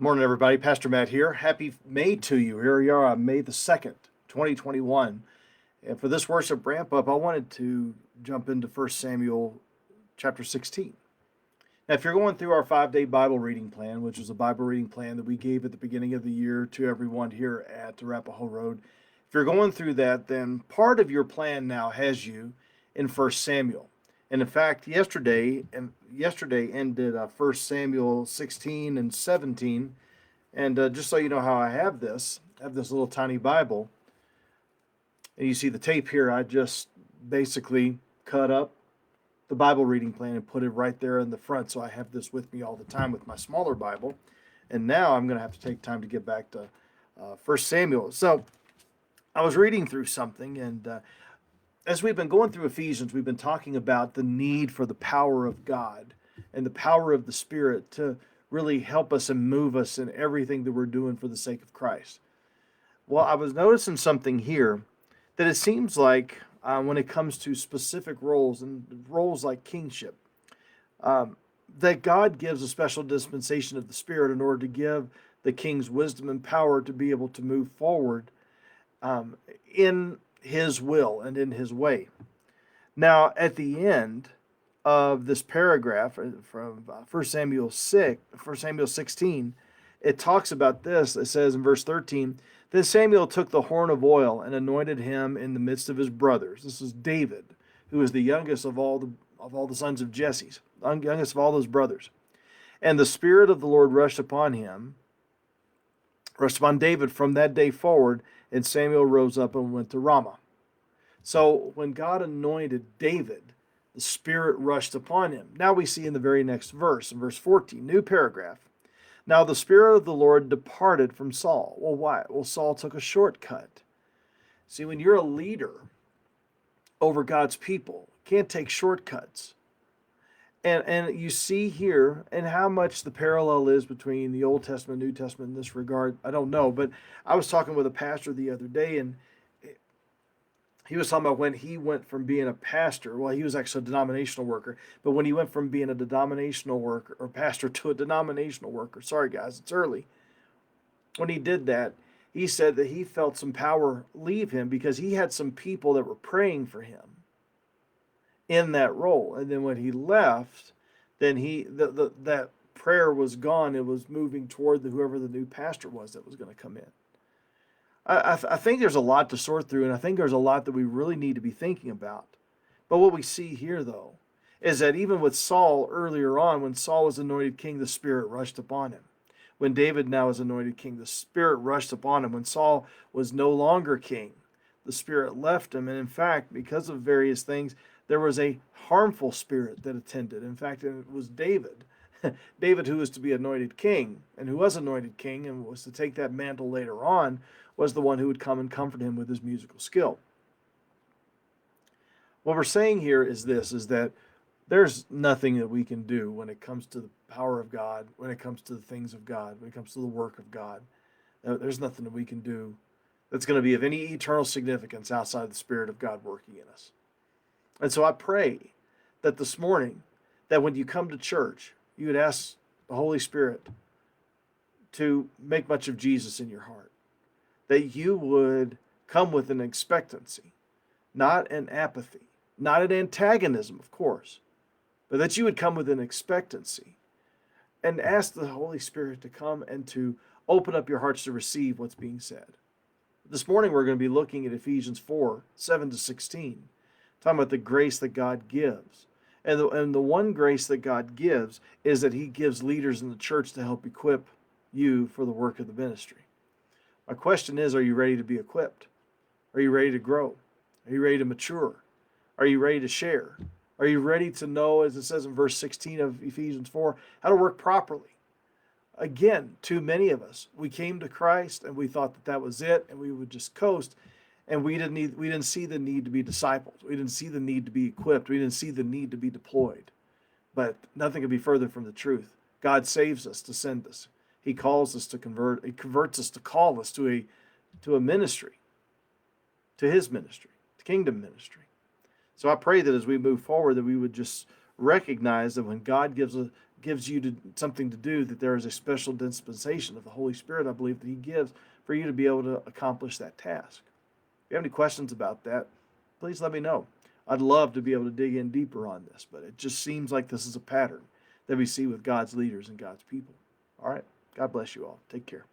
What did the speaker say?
Morning, everybody. Pastor Matt here. Happy May to you. Here we are on May the 2nd, 2021. And for this worship ramp up, I wanted to jump into 1 Samuel chapter 16. Now, if you're going through our 5-day Bible reading plan, which is a Bible reading plan that we gave at the beginning of the year to everyone here at Arapahoe Road, if you're going through that, then part of your plan now has you in 1 Samuel. And in fact, yesterday ended 1 Samuel 16 and 17. And just so you know how I have this little tiny Bible. And you see the tape here. I just basically cut up the Bible reading plan and put it right there in the front. So I have this with me all the time with my smaller Bible. And now I'm going to have to take time to get back to 1 Samuel. So I was reading through something, and as we've been going through Ephesians, we've been talking about the need for the power of God and the power of the Spirit to really help us and move us in everything that we're doing for the sake of Christ. Well, I was noticing something here that it seems like when it comes to specific roles and roles like kingship, that God gives a special dispensation of the Spirit in order to give the king's wisdom and power to be able to move forward in his will and in his way. Now, at the end of this paragraph from 1 Samuel 16, it talks about this. It says in verse 13, "Then Samuel took the horn of oil and anointed him in the midst of his brothers." This is David, who is the youngest of all the sons of Jesse, youngest of all those brothers. "And the Spirit of the Lord rushed upon David from that day forward, and Samuel rose up and went to Ramah." So when God anointed David, the Spirit rushed upon him. Now we see in the very next verse, in verse 14, new paragraph. "Now the Spirit of the Lord departed from Saul." Well, why? Well, Saul took a shortcut. See, when you're a leader over God's people, you can't take shortcuts. And you see here, and how much the parallel is between the Old Testament and New Testament in this regard, I don't know. But I was talking with a pastor the other day, and he was talking about when he went from being a pastor. Well, he was actually a denominational worker, but when he went from being a denominational worker or pastor to a denominational worker, sorry guys, it's early. When he did that, he said that he felt some power leave him because he had some people that were praying for him in that role. And then when he left, then that prayer was gone. It was moving toward whoever the new pastor was that was going to come in. I think there's a lot to sort through, and I think there's a lot that we really need to be thinking about. But what we see here, though, is that even with Saul earlier on, when Saul was anointed king, the Spirit rushed upon him. When David now is anointed king, the Spirit rushed upon him. When Saul was no longer king, the Spirit left him. And in fact, because of various things, there was a harmful spirit that attended. In fact, it was David. David, who was to be anointed king, and who was anointed king and was to take that mantle later on, was the one who would come and comfort him with his musical skill. What we're saying here is this, is that there's nothing that we can do when it comes to the power of God, when it comes to the things of God, when it comes to the work of God. There's nothing that we can do that's going to be of any eternal significance outside the Spirit of God working in us. And so I pray that this morning, that when you come to church, you would ask the Holy Spirit to make much of Jesus in your heart. That you would come with an expectancy, not an apathy, not an antagonism, of course, but that you would come with an expectancy and ask the Holy Spirit to come and to open up your hearts to receive what's being said. This morning we're going to be looking at Ephesians 4, 7 to 16, talking about the grace that God gives. And the one grace that God gives is that he gives leaders in the church to help equip you for the work of the ministry. My question is, are you ready to be equipped? Are you ready to grow? Are you ready to mature? Are you ready to share? Are you ready to know, as it says in verse 16 of Ephesians 4, how to work properly? Again, too many of us, we came to Christ and we thought that that was it and we would just coast, and we didn't see the need to be discipled. We didn't see the need to be equipped. We didn't see the need to be deployed. But nothing could be further from the truth. God saves us to send us. He calls us to convert. He converts us to call us to a ministry, to his ministry, to kingdom ministry. So I pray that as we move forward, that we would just recognize that when God gives gives you something to do, that there is a special dispensation of the Holy Spirit, I believe, that he gives for you to be able to accomplish that task. If you have any questions about that, please let me know. I'd love to be able to dig in deeper on this, but it just seems like this is a pattern that we see with God's leaders and God's people. All right. God bless you all. Take care.